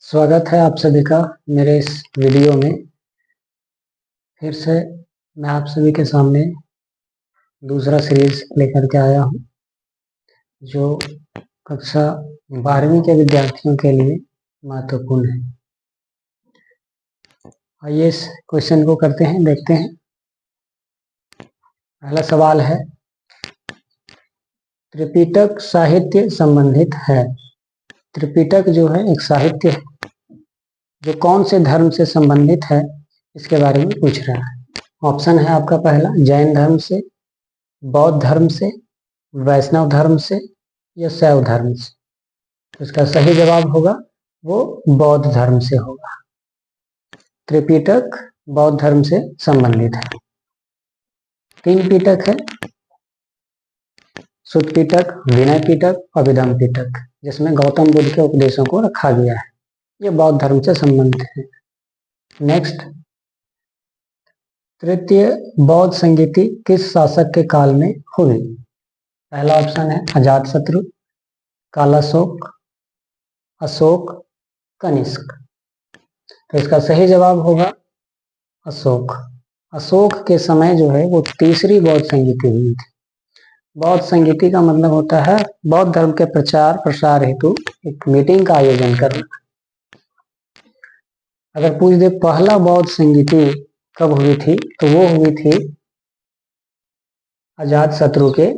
स्वागत है आप सभी का मेरे इस वीडियो में। फिर से मैं आप सभी के सामने दूसरा सीरीज लेकर के आया हूं, जो कक्षा 12वीं के विद्यार्थियों के लिए महत्वपूर्ण है। आइए इस क्वेश्चन को करते हैं, देखते हैं। पहला सवाल है, त्रिपिटक साहित्य संबंधित है। त्रिपिटक जो है एक साहित्य है जो कौन से धर्म से संबंधित है, इसके बारे में पूछ रहा है। ऑप्शन है आपका पहला, जैन धर्म से, बौद्ध धर्म से, वैष्णव धर्म से या शैव धर्म से। तो इसका सही जवाब होगा वो बौद्ध धर्म से होगा। त्रिपिटक बौद्ध धर्म से संबंधित है। 3 पिटक है, सुत्त पिटक, विनय पिटक, अभिधम पिटक, जिसमें गौतम बुद्ध के उपदेशों को रखा गया है। ये बौद्ध धर्म से संबंधित है। नेक्स्ट, तृतीय बौद्ध संगीति किस शासक के काल में हुई? पहला ऑप्शन है अजातशत्रु, कालाशोक, अशोक, कनिष्क। तो इसका सही जवाब होगा अशोक। अशोक के समय जो है वो तीसरी बौद्ध संगीति हुई थी। बौद्ध संगीति का मतलब होता है बौद्ध धर्म के प्रचार प्रसार हेतु एक मीटिंग का आयोजन करना। अगर पूछ दे पहला बौद्ध संगीति कब हुई थी, तो वो हुई थी अजातशत्रु के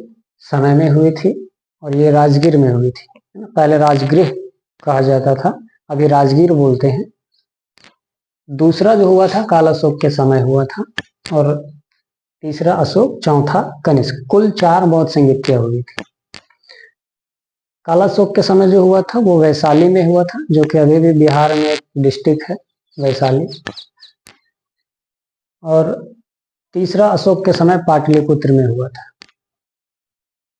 समय में हुई थी, और ये राजगीर में हुई थी। पहले राजगृह कहा जाता था, अभी राजगीर बोलते हैं। दूसरा जो हुआ था कालाशोक के समय हुआ था, और तीसरा अशोक, चौथा कनिष्क। कुल 4 बौद्ध संगीतियां हुई थी। कालाशोक के समय जो हुआ था वो वैशाली में हुआ था, जो कि अभी भी बिहार में एक डिस्ट्रिक्ट है, वैशाली। और तीसरा अशोक के समय पाटलिपुत्र में हुआ था।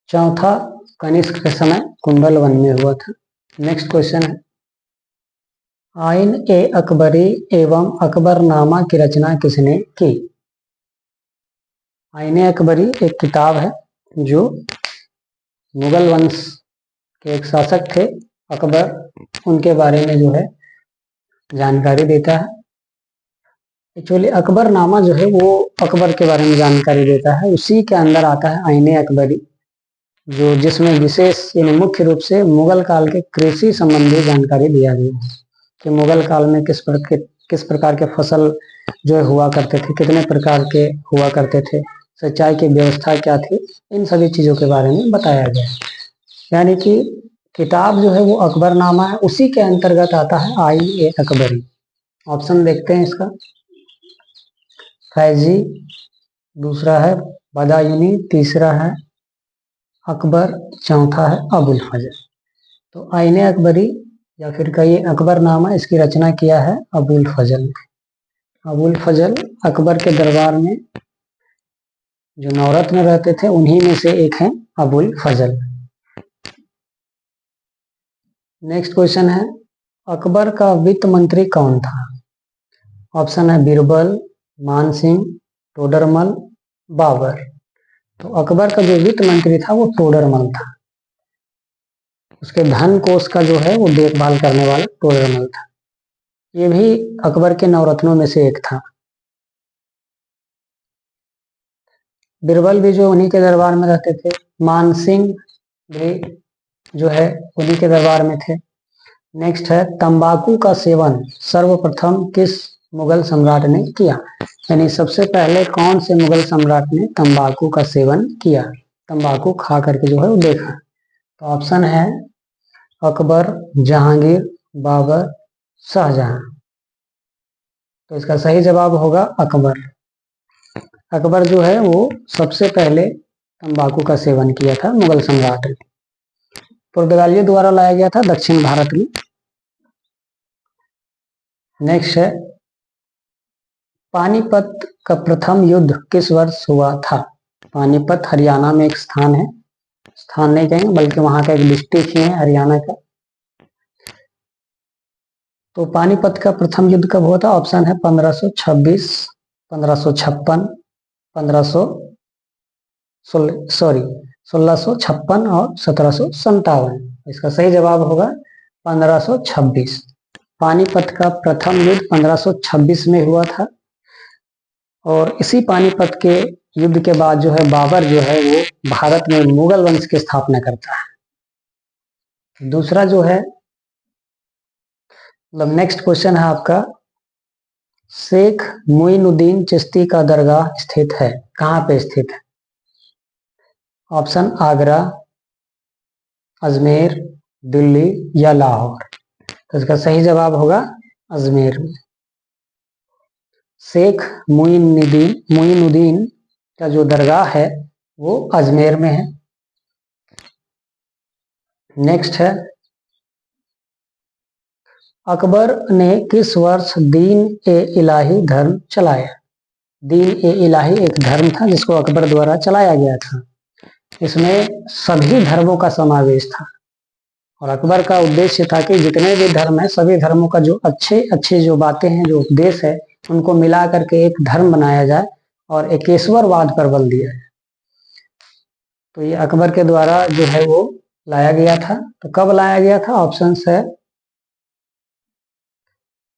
चौथा कनिष्क के समय कुंडलवन में हुआ था। नेक्स्ट क्वेश्चन है, आइन ए अकबरी एवं अकबरनामा की रचना किसने की? आइन ए अकबरी एक किताब है जो मुगल वंश के एक शासक थे अकबर, उनके बारे में जो है जानकारी देता है। एक्चुअली अकबरनामा जो है वो अकबर के बारे में जानकारी देता है, उसी के अंदर आता है आइन ए अकबरी, जो जिसमें विशेष यानी मुख्य रूप से मुगल काल के कृषि संबंधी जानकारी दिया गया है कि मुगल काल में किस प्रकार के फसल जो है हुआ करते थे, कितने प्रकार के हुआ करते थे, सिंचाई की व्यवस्था क्या थी, इन सभी चीजों के बारे में बताया गया है। यानी कि किताब जो है वो अकबरनामा है, उसी के अंतर्गत आता है आइन ए अकबरी। ऑप्शन देखते हैं इसका, फैजी, दूसरा है बदायूनी, तीसरा है अकबर, चौथा है अबुल फजल। तो आइन ए अकबरी या फिर कहिए अकबरनामा, इसकी रचना किया है अबुल फजल ने। अबुल फजल अकबर के दरबार में जो नवरत्न रहते थे उन्हीं में से एक हैं अबुल फजल। नेक्स्ट क्वेश्चन है, अकबर का वित्त मंत्री कौन था? ऑप्शन है बीरबल, मानसिंह, टोडरमल, बाबर। तो अकबर का जो वित्त मंत्री था वो टोडरमल था। उसके धन कोष का जो है वो देखभाल करने वाला टोडरमल था। ये भी अकबर के नवरत्नों में से एक था। बीरबल भी जो उन्हीं के दरबार में रहते थे, मानसिंह भी जो है उन्हीं के दरबार में थे। नेक्स्ट है, तंबाकू का सेवन सर्वप्रथम किस मुगल सम्राट ने किया? यानी सबसे पहले कौन से मुगल सम्राट ने तंबाकू का सेवन किया, तंबाकू खा करके जो है वो देखा? तो ऑप्शन है अकबर, जहांगीर, बाबर, शाहजहां। तो इसका सही जवाब होगा अकबर। अकबर जो है वो सबसे पहले तंबाकू का सेवन किया था मुगल सम्राट ने। पुर्तगालियों द्वारा लाया गया था दक्षिण भारत में। नेक्स्ट है, पानीपत का प्रथम युद्ध किस वर्ष हुआ था? पानीपत हरियाणा में एक स्थान है, स्थान नहीं कहेंगे बल्कि वहां का एक डिस्ट्रिक्ट ही है हरियाणा का। तो पानीपत का प्रथम युद्ध कब हुआ था? ऑप्शन है 1526, 1556, 1516, 1656 और 1757। इसका सही जवाब होगा 1526। पानीपत का प्रथम युद्ध 1526 में हुआ था और इसी पानीपत के युद्ध के बाद जो है बाबर जो है वो भारत में मुगल वंश की स्थापना करता है। दूसरा जो है मतलब नेक्स्ट क्वेश्चन है आपका, शेख मोइनुद्दीन चिश्ती का दरगाह स्थित है, कहाँ पे स्थित है? ऑप्शन आगरा, अजमेर, दिल्ली या लाहौर। तो इसका सही जवाब होगा अजमेर में। शेख मोइनुद्दीन का जो दरगाह है वो अजमेर में है। नेक्स्ट है, अकबर ने किस वर्ष दीन ए इलाही धर्म चलाया? दीन ए इलाही एक धर्म था जिसको अकबर द्वारा चलाया गया था। इसमें सभी धर्मों का समावेश था और अकबर का उद्देश्य था कि जितने भी धर्म है सभी धर्मों का जो अच्छे अच्छे जो बातें हैं, जो उपदेश है, उनको मिला करके एक धर्म बनाया जाए और एकेश्वरवाद पर बल दिया जाए। तो ये अकबर के द्वारा जो है वो लाया गया था। तो कब लाया गया था? ऑप्शन है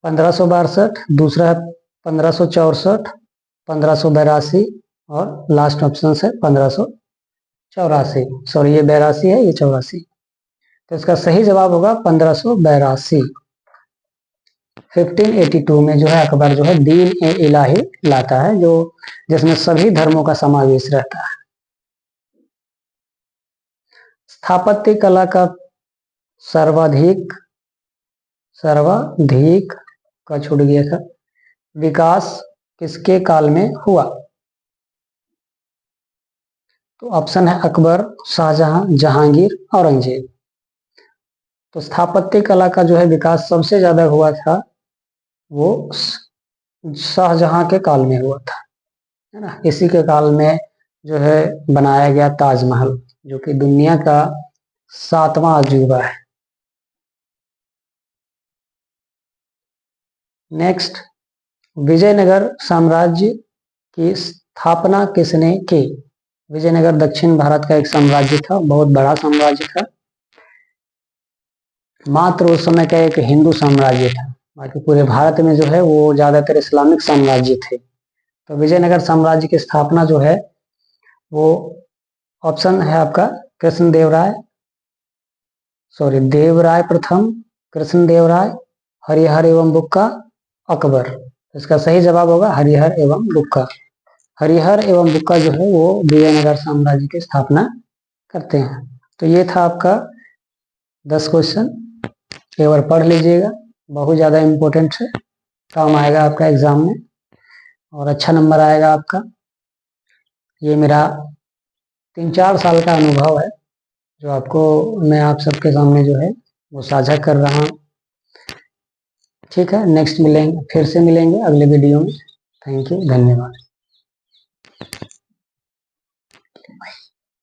1562, दूसरा है 1564, 1582 और लास्ट ऑप्शन है 1584। सॉरी, ये 82 है, ये 84। तो इसका सही जवाब होगा 1582। 1582 में जो है अकबर जो है दीन ए इलाही लाता है, जो जिसमें सभी धर्मों का समावेश रहता है। स्थापत्य कला का सर्वाधिक का छूट गया था, विकास किसके काल में हुआ? तो ऑप्शन है अकबर, शाहजहां, जहांगीर, औरंगजेब। तो स्थापत्य कला का जो है विकास सबसे ज्यादा हुआ था वो शाहजहां के काल में हुआ था, है ना। इसी के काल में जो है बनाया गया ताजमहल, जो कि दुनिया का 7वां अजूबा है। नेक्स्ट, विजयनगर साम्राज्य की स्थापना किसने की? विजयनगर दक्षिण भारत का एक साम्राज्य था, बहुत बड़ा साम्राज्य था, मात्र उस समय का एक हिंदू साम्राज्य था। बाकी पूरे भारत में जो है वो ज्यादातर इस्लामिक साम्राज्य थे। तो विजयनगर साम्राज्य की स्थापना जो है वो ऑप्शन है आपका देवराय प्रथम, कृष्णदेवराय, हरिहर एवं बुक्का, अकबर। इसका सही जवाब होगा हरिहर एवं बुक्का। हरिहर एवं बुक्का जो है वो विजयनगर साम्राज्य की स्थापना करते हैं। तो ये था आपका 10 क्वेश्चन, एक बार पढ़ लीजिएगा, बहुत ज़्यादा इम्पोर्टेंट है, काम आएगा आपका एग्जाम में और अच्छा नंबर आएगा आपका। ये मेरा 3-4 साल का अनुभव है जो आपको मैं आप सबके सामने जो है वो साझा कर रहा हूँ। ठीक है, नेक्स्ट मिलेंगे, फिर से मिलेंगे अगले वीडियो में। थैंक यू, धन्यवाद।